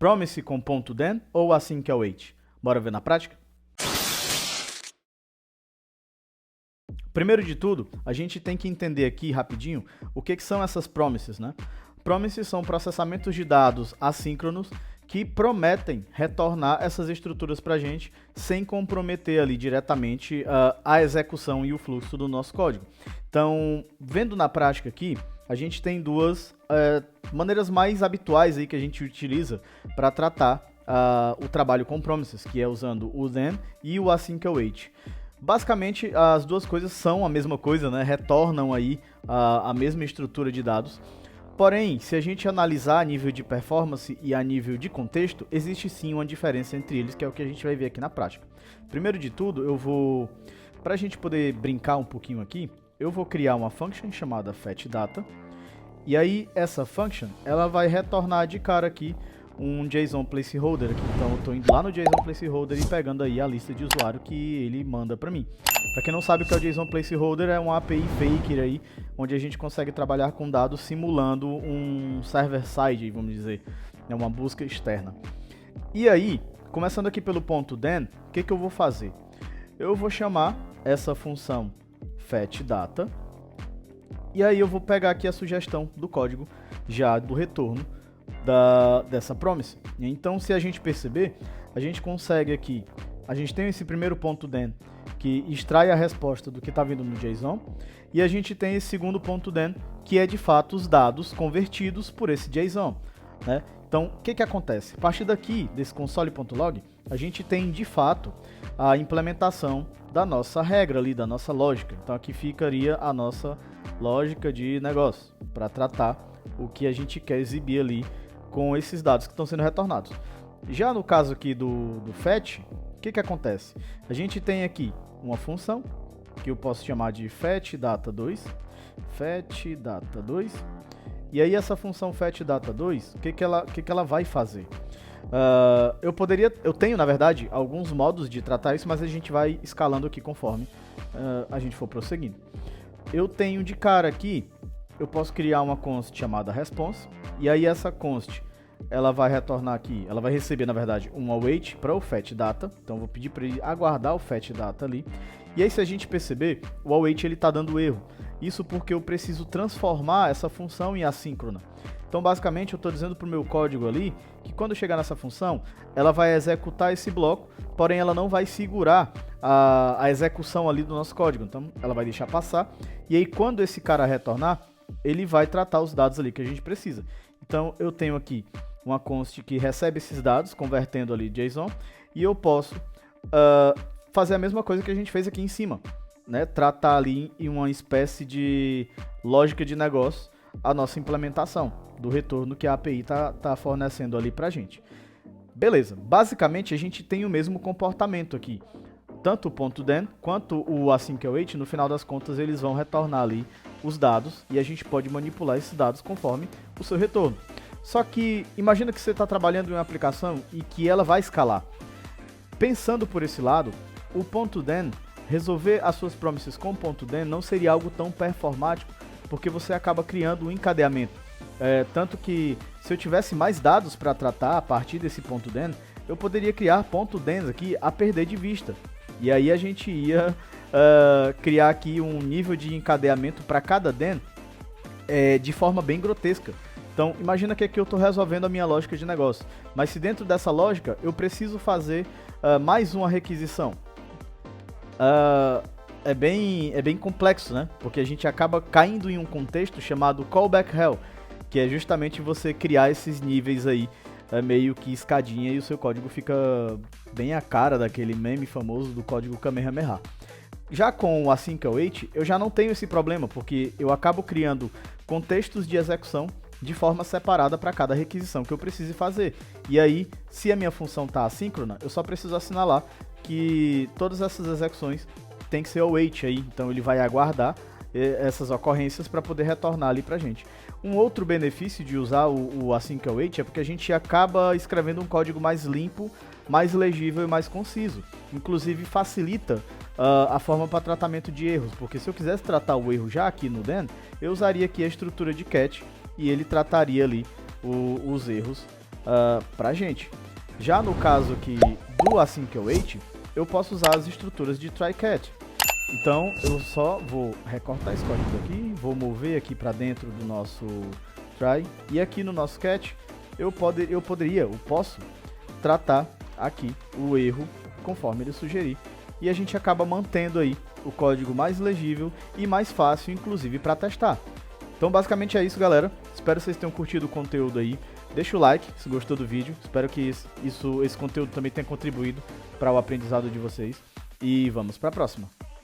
promise com .then ou async-await? Bora ver na prática? Primeiro de tudo, a gente tem que entender aqui rapidinho o que são essas promises, né? Promises são processamentos de dados assíncronos que prometem retornar essas estruturas para a gente sem comprometer ali diretamente a execução e o fluxo do nosso código. Então, vendo na prática aqui, a gente tem duas maneiras mais habituais aí que a gente utiliza para tratar o trabalho com promises, que é usando o then e o async-await. Basicamente, as duas coisas são a mesma coisa, né? Retornam aí a mesma estrutura de dados. Porém, se a gente analisar a nível de performance e a nível de contexto, existe sim uma diferença entre eles, que é o que a gente vai ver aqui na prática. Primeiro de tudo, para a gente poder brincar um pouquinho aqui, eu vou criar uma function chamada fetchData. E aí, essa function, ela vai retornar de cara aqui um JSON placeholder aqui. Então eu estou indo lá no JSON placeholder e pegando aí a lista de usuário que ele manda para mim. Para quem não sabe o que é o JSON placeholder, é uma API faker aí, onde a gente consegue trabalhar com dados simulando um server-side, vamos dizer, é uma busca externa. E aí, começando aqui pelo ponto .then, o que eu vou fazer? Eu vou chamar essa função fetchData, e aí eu vou pegar aqui a sugestão do código já do retorno dessa promise. Então, se a gente perceber, a gente consegue aqui, a gente tem esse primeiro ponto .then que extrai a resposta do que está vindo no JSON, e a gente tem esse segundo ponto .then que é de fato os dados convertidos por esse JSON, né? Então, o que acontece? A partir daqui, desse console.log, a gente tem de fato a implementação da nossa regra ali, da nossa lógica. Então, aqui ficaria a nossa lógica de negócio para tratar o que a gente quer exibir ali com esses dados que estão sendo retornados. Já no caso aqui do fetch, o que acontece? A gente tem aqui uma função que eu posso chamar de fetchData2, e aí essa função fetchData2, o que ela vai fazer? Eu tenho na verdade alguns modos de tratar isso, mas a gente vai escalando aqui conforme a gente for prosseguindo. Eu tenho de cara aqui, eu posso criar uma const chamada response, e aí essa const ela vai retornar aqui, ela vai receber na verdade um await para o fetchData, então eu vou pedir para ele aguardar o fetchData ali, e aí se a gente perceber, o await ele está dando erro, isso porque eu preciso transformar essa função em assíncrona. Então basicamente eu estou dizendo para o meu código ali, que quando chegar nessa função, ela vai executar esse bloco, porém ela não vai segurar a execução ali do nosso código, então ela vai deixar passar, e aí quando esse cara retornar, ele vai tratar os dados ali que a gente precisa. Então eu tenho aqui uma const que recebe esses dados, convertendo ali JSON, e eu posso fazer a mesma coisa que a gente fez aqui em cima, né? Tratar ali em uma espécie de lógica de negócio a nossa implementação do retorno que a API está fornecendo ali para a gente. Beleza, basicamente a gente tem o mesmo comportamento aqui. Tanto o ponto .then quanto o async-await, no final das contas, eles vão retornar ali os dados e a gente pode manipular esses dados conforme o seu retorno. Só que imagina que você está trabalhando em uma aplicação e que ela vai escalar. Pensando por esse lado, o ponto .then, resolver as suas promises com o ponto .then não seria algo tão performático, porque você acaba criando um encadeamento. Tanto que se eu tivesse mais dados para tratar a partir desse ponto .then, eu poderia criar ponto .thens aqui a perder de vista. E aí a gente ia criar aqui um nível de encadeamento para cada then de forma bem grotesca. Então imagina que aqui eu estou resolvendo a minha lógica de negócio, mas se dentro dessa lógica eu preciso fazer mais uma requisição. É bem complexo, né? Porque a gente acaba caindo em um contexto chamado callback hell, que é justamente você criar esses níveis aí, meio que escadinha, e o seu código fica bem a cara daquele meme famoso do código Kamehameha. Já com o async-await, eu já não tenho esse problema, porque eu acabo criando contextos de execução de forma separada para cada requisição que eu precise fazer. E aí, se a minha função está assíncrona, eu só preciso assinalar que todas essas execuções tem que ser await aí, então ele vai aguardar essas ocorrências para poder retornar ali para a gente. Um outro benefício de usar o async-await é porque a gente acaba escrevendo um código mais limpo, mais legível e mais conciso. Inclusive facilita a forma para tratamento de erros, porque se eu quisesse tratar o erro já aqui no then, eu usaria aqui a estrutura de catch e ele trataria ali os erros pra gente. Já no caso aqui do Async Await, eu posso usar as estruturas de try-catch. Então eu só vou recortar esse código aqui, vou mover aqui para dentro do nosso try, e aqui no nosso catch eu posso tratar aqui o erro conforme ele sugerir, e a gente acaba mantendo aí o código mais legível e mais fácil, inclusive, para testar. Então basicamente é isso, galera. Espero que vocês tenham curtido o conteúdo aí. Deixa o like se gostou do vídeo. Espero que esse conteúdo também tenha contribuído para o aprendizado de vocês. E vamos para a próxima.